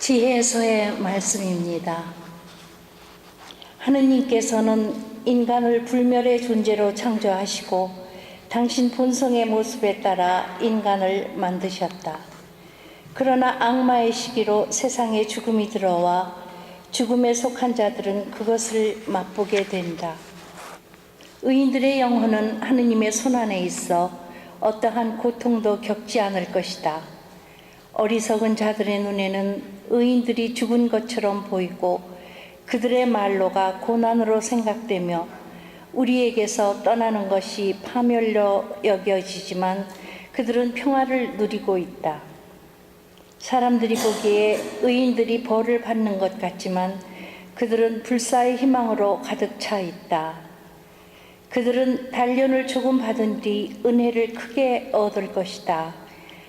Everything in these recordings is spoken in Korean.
지혜서의 말씀입니다. 하느님께서는 인간을 불멸의 존재로 창조하시고 당신 본성의 모습에 따라 인간을 만드셨다. 그러나 악마의 시기로 세상에 죽음이 들어와 죽음에 속한 자들은 그것을 맛보게 된다. 의인들의 영혼은 하느님의 손안에 있어 어떠한 고통도 겪지 않을 것이다. 어리석은 자들의 눈에는 의인들이 죽은 것처럼 보이고 그들의 말로가 고난으로 생각되며 우리에게서 떠나는 것이 파멸로 여겨지지만 그들은 평화를 누리고 있다. 사람들이 보기에 의인들이 벌을 받는 것 같지만 그들은 불사의 희망으로 가득 차 있다. 그들은 단련을 조금 받은 뒤 은혜를 크게 얻을 것이다.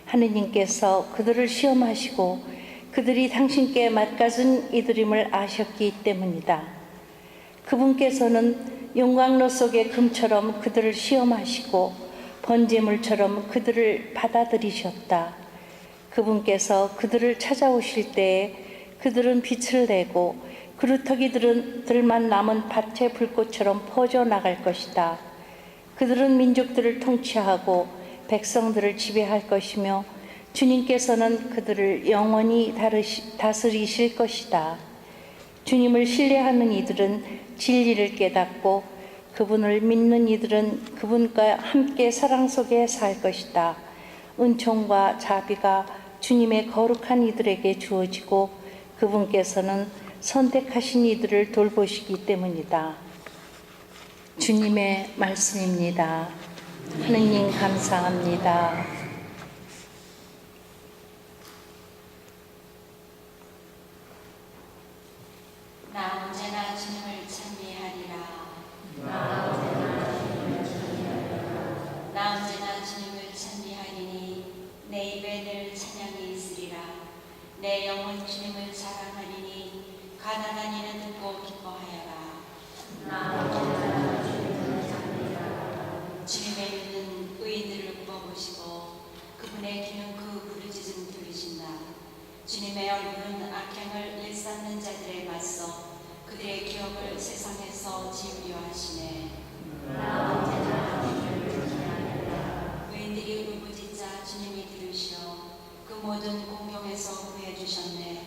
하느님께서 그들을 시험하시고 그들이 당신께 맞가진 이들임을 아셨기 때문이다. 그분께서는 용광로 속의 금처럼 그들을 시험하시고 번제물처럼 그들을 받아들이셨다. 그분께서 그들을 찾아오실 때에 그들은 빛을 내고 그루터기들만 남은 밭의 불꽃처럼 퍼져나갈 것이다. 그들은 민족들을 통치하고 백성들을 지배할 것이며 주님께서는 그들을 영원히 다스리실 것이다. 주님을 신뢰하는 이들은 진리를 깨닫고 그분을 믿는 이들은 그분과 함께 사랑 속에 살 것이다. 은총과 자비가 주님의 거룩한 이들에게 주어지고 그분께서는 선택하신 이들을 돌보시기 때문이다. 주님의 말씀입니다. 하느님 감사합니다. 나 언제나 주님을 찬미하리라. 나 언제나 주님을 찬미하리니 내 입에 늘 찬양이 있으리라. 내 영혼 주님을 자랑하리니 가난한 이는 듣고 기뻐하여라. 주님의 눈은 의인들을 뽑으시고 그분의 귀는 그 부르짖음 들으신다. 주님의 얼굴은 악행을 일삼는 자들에 맞서 그들의 기억을 세상에서 지우려 하시네. 의인들이 울부짖자 주님이 들으시어 그 모든 공경에서 구해 주셨네.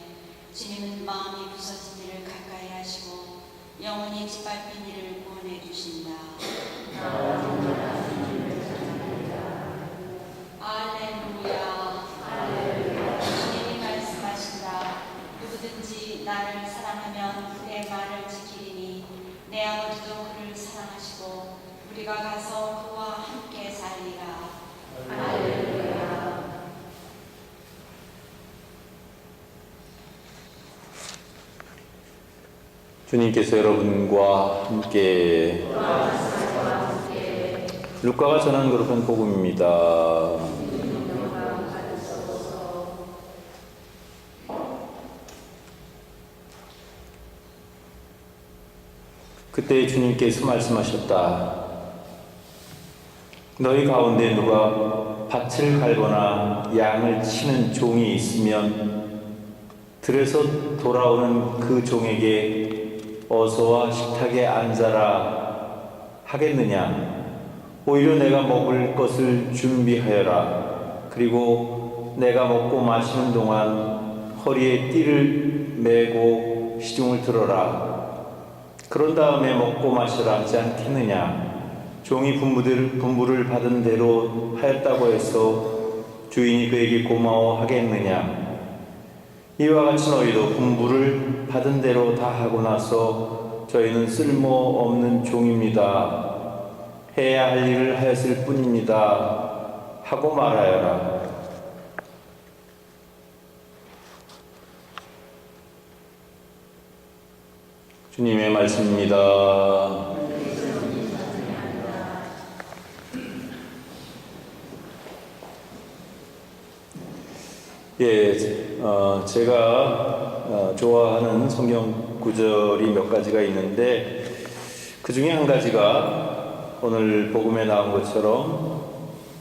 주님은 마음이 부서진 이를 가까이 하시고 영원히 짓밟힌 이를 구원해 주신다. 할렐루야. 주님이 말씀하신다. 누구든지 나를 사랑하면 내 말을 지키리니 내 아버지도 그를 사랑하시고 우리가 가서 그와 함께 살리라. 할렐루야. 주님께서 여러분과 함께 루카가 전한 거룩한 복음입니다. 그때 주님께서 말씀하셨다. 너희 가운데 누가 밭을 갈거나 양을 치는 종이 있으면 들에서 돌아오는 그 종에게 어서와 식탁에 앉아라 하겠느냐? 오히려 내가 먹을 것을 준비하여라. 그리고 내가 먹고 마시는 동안 허리에 띠를 매고 시중을 들어라. 그런 다음에 먹고 마시라 하지 않겠느냐? 종이 분부를 받은 대로 하였다고 해서 주인이 그에게 고마워하겠느냐? 이와 같이 너희도 분부를 받은 대로 다 하고 나서 저희는 쓸모없는 종입니다. 해야 할 일을 하였을 뿐입니다. 하고 말하여라. 주님의 말씀입니다. 제가 좋아하는 성경 구절이 몇 가지가 있는데 그 중에 한 가지가 오늘 복음에 나온 것처럼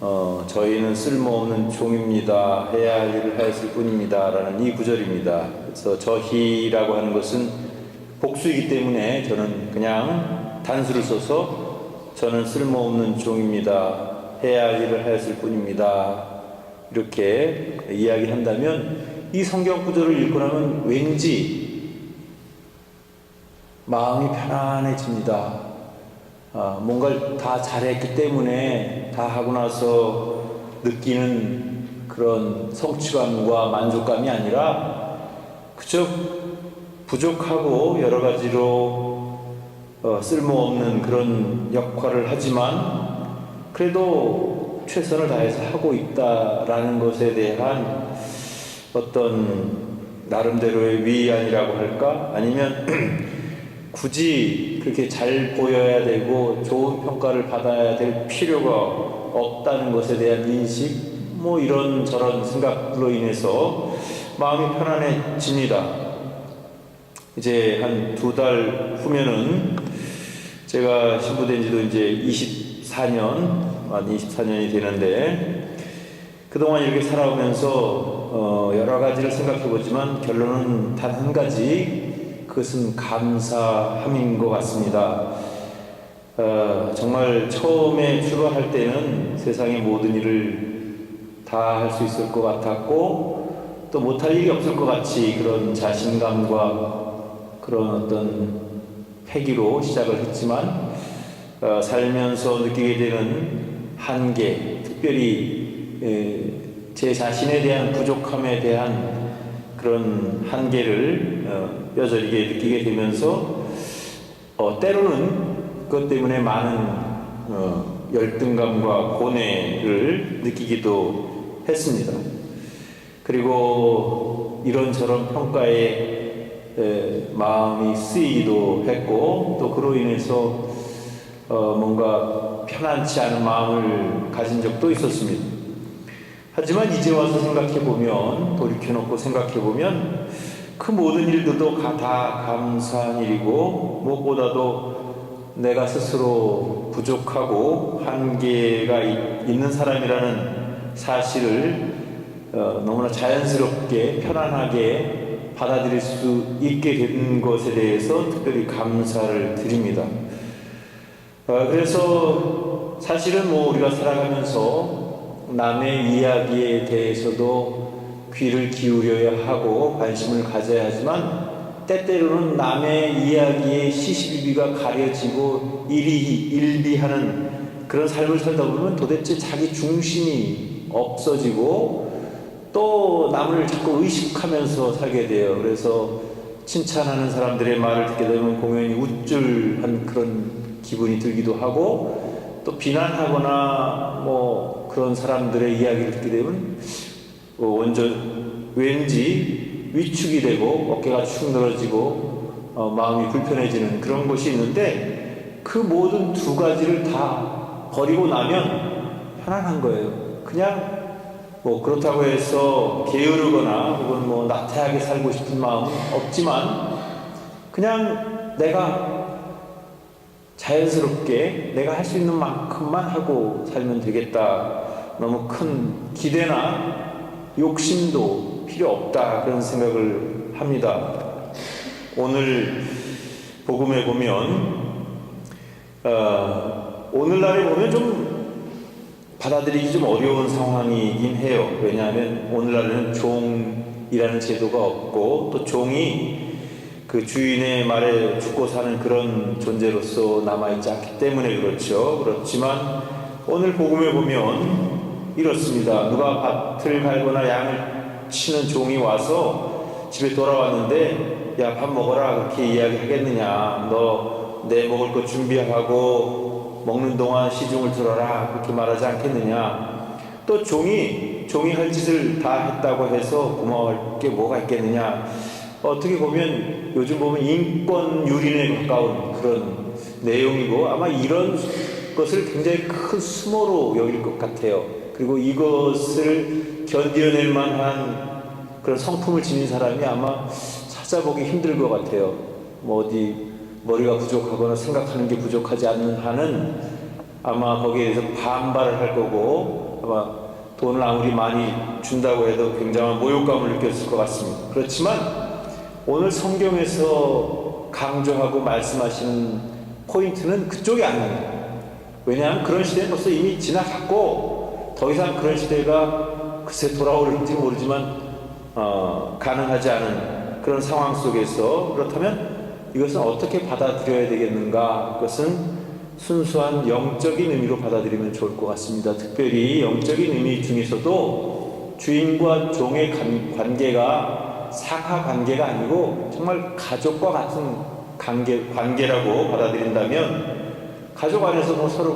저희는 쓸모없는 종입니다. 해야 할 일을 하였을 뿐입니다. 라는 이 구절입니다. 그래서 저희라고 하는 것은 복수이기 때문에 저는 그냥 단수를 써서 저는 쓸모없는 종입니다. 해야 할 일을 하였을 뿐입니다. 이렇게 이야기한다면 이 성경 구절을 읽고 나면 왠지 마음이 편안해집니다. 뭔가를 다 잘했기 때문에 다 하고 나서 느끼는 그런 성취감과 만족감이 아니라 그저 부족하고 여러 가지로 쓸모없는 그런 역할을 하지만 그래도 최선을 다해서 하고 있다라는 것에 대한 어떤 나름대로의 위안이라고 할까? 아니면 굳이 그렇게 잘 보여야 되고 좋은 평가를 받아야 될 필요가 없다는 것에 대한 인식, 뭐 이런저런 생각으로 인해서 마음이 편안해집니다. 이제 한 2달 후면은 제가 신부된 지도 이제 24년이 되는데 그동안 이렇게 살아오면서 여러 가지를 생각해 보지만 결론은 단 한 가지, 그것은 감사함인 것 같습니다. 정말 처음에 출발할 때는 세상의 모든 일을 다 할 수 있을 것 같았고 또 못할 일이 없을 것 같이 그런 자신감과 그런 어떤 패기로 시작을 했지만 살면서 느끼게 되는 한계, 특별히 제 자신에 대한 부족함에 대한 그런 한계를 뼈저리게 느끼게 되면서 때로는 그것 때문에 많은 열등감과 고뇌를 느끼기도 했습니다. 그리고 이런저런 평가에 마음이 쓰이기도 했고 또 그로 인해서 뭔가 편안치 않은 마음을 가진 적도 있었습니다. 하지만 이제 와서 생각해보면, 돌이켜놓고 생각해보면 그 모든 일들도 다 감사한 일이고 무엇보다도 내가 스스로 부족하고 한계가 있는 사람이라는 사실을 너무나 자연스럽게 편안하게 받아들일 수 있게 된 것에 대해서 특별히 감사를 드립니다. 그래서 사실은 뭐 우리가 살아가면서 남의 이야기에 대해서도 귀를 기울여야 하고 관심을 가져야 하지만 때때로는 남의 이야기에 시시비비가 가려지고 일비하는 그런 삶을 살다 보면 도대체 자기 중심이 없어지고 또 남을 자꾸 의식하면서 살게 돼요. 그래서 칭찬하는 사람들의 말을 듣게 되면 공연히 우쭐한 그런 기분이 들기도 하고 또 비난하거나 뭐 그런 사람들의 이야기를 듣게 되면 왠지 위축이 되고 어깨가 축 늘어지고 마음이 불편해지는 그런 것이 있는데 그 모든 두 가지를 다 버리고 나면 편안한 거예요. 그냥 뭐 그렇다고 해서 게으르거나 혹은 뭐 나태하게 살고 싶은 마음은 없지만 그냥 내가 자연스럽게 내가 할 수 있는 만큼만 하고 살면 되겠다. 너무 큰 기대나 욕심도 필요 없다. 그런 생각을 합니다. 오늘 복음에 보면 오늘날에 보면 좀 받아들이기 좀 어려운 상황이긴 해요. 왜냐하면 오늘날에는 종이라는 제도가 없고 또 종이 그 주인의 말에 죽고 사는 그런 존재로서 남아있지 않기 때문에 그렇죠. 그렇지만 오늘 복음에 보면 이렇습니다. 누가 밭을 갈거나 양을 치는 종이 와서 집에 돌아왔는데 야, 밥 먹어라 그렇게 이야기하겠느냐. 너 내 먹을 거 준비하고 먹는 동안 시중을 들어라 그렇게 말하지 않겠느냐. 또 종이 할 짓을 다 했다고 해서 고마워할 게 뭐가 있겠느냐. 어떻게 보면 요즘 보면 인권유린에 가까운 그런 내용이고 아마 이런 것을 굉장히 큰 수모로 여길 것 같아요. 그리고 이것을 견뎌낼 만한 그런 성품을 지닌 사람이 아마 찾아보기 힘들 것 같아요. 뭐 어디 머리가 부족하거나 생각하는 게 부족하지 않는 한은 아마 거기에 대해서 반발을 할 거고 아마 돈을 아무리 많이 준다고 해도 굉장한 모욕감을 느꼈을 것 같습니다. 그렇지만 오늘 성경에서 강조하고 말씀하시는 포인트는 그쪽이 아닙니다. 왜냐하면 그런 시대는 벌써 이미 지나갔고 더 이상 그런 시대가 글쎄 돌아올지 모르지만 가능하지 않은 그런 상황 속에서, 그렇다면 이것은 어떻게 받아들여야 되겠는가? 그것은 순수한 영적인 의미로 받아들이면 좋을 것 같습니다. 특별히 영적인 의미 중에서도 주인과 종의 관계가 사카 관계가 아니고 정말 가족과 같은 관계라고 받아들인다면, 가족 안에서 서로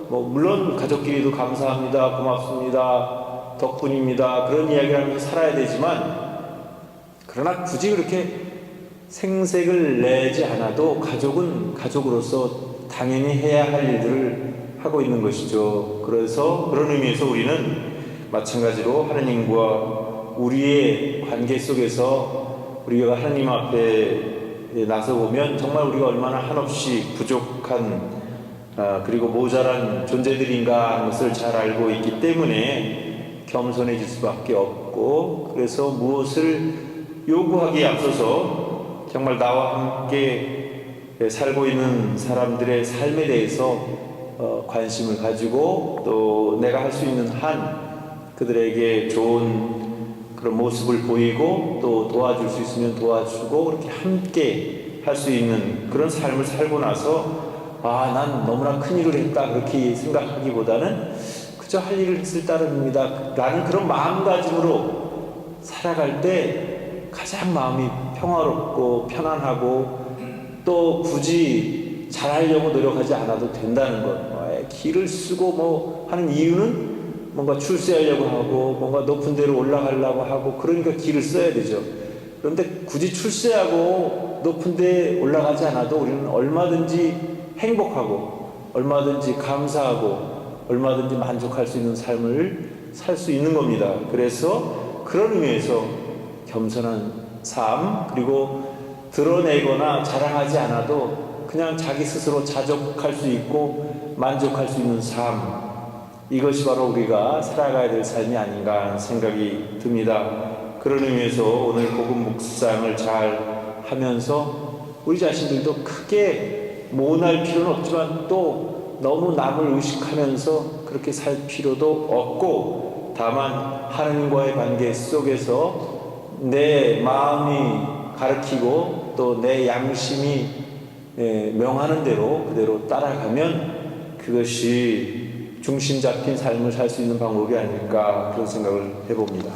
물론 가족끼리도 감사합니다, 고맙습니다, 덕분입니다, 그런 이야기를 하면서 살아야 되지만, 그러나 굳이 그렇게 생색을 내지 않아도 가족은 가족으로서 당연히 해야 할 일들을 하고 있는 것이죠. 그래서 그런 의미에서 우리는 마찬가지로 하나님과 우리의 관계 속에서 우리가 하나님 앞에 나서보면 정말 우리가 얼마나 한없이 부족한 그리고 모자란 존재들인가 하는 것을 잘 알고 있기 때문에 겸손해질 수밖에 없고, 그래서 무엇을 요구하기에 앞서서 정말 나와 함께 살고 있는 사람들의 삶에 대해서 관심을 가지고, 또 내가 할 수 있는 한 그들에게 좋은 그런 모습을 보이고, 또 도와줄 수 있으면 도와주고, 그렇게 함께 할 수 있는 그런 삶을 살고 나서 난 너무나 큰일을 했다 그렇게 생각하기보다는 그저 할 일을 했을 따름입니다 라는 그런 마음가짐으로 살아갈 때 가장 마음이 평화롭고 편안하고, 또 굳이 잘하려고 노력하지 않아도 된다는 것. 길을 쓰고 하는 이유는 뭔가 출세하려고 하고 뭔가 높은 데로 올라가려고 하고, 그러니까 길을 써야 되죠. 그런데 굳이 출세하고 높은 데 올라가지 않아도 우리는 얼마든지 행복하고 얼마든지 감사하고 얼마든지 만족할 수 있는 삶을 살 수 있는 겁니다. 그래서 그런 의미에서 겸손한 삶, 그리고 드러내거나 자랑하지 않아도 그냥 자기 스스로 자족할 수 있고 만족할 수 있는 삶, 이것이 바로 우리가 살아가야 될 삶이 아닌가 하는 생각이 듭니다. 그런 의미에서 오늘 복음 묵상을 잘 하면서 우리 자신들도 크게 모날 필요는 없지만 또 너무 남을 의식하면서 그렇게 살 필요도 없고, 다만 하나님과의 관계 속에서 내 마음이 가르치고 또 내 양심이 명하는 대로 그대로 따라가면 그것이 중심 잡힌 삶을 살 수 있는 방법이 아닐까, 그런 생각을 해봅니다.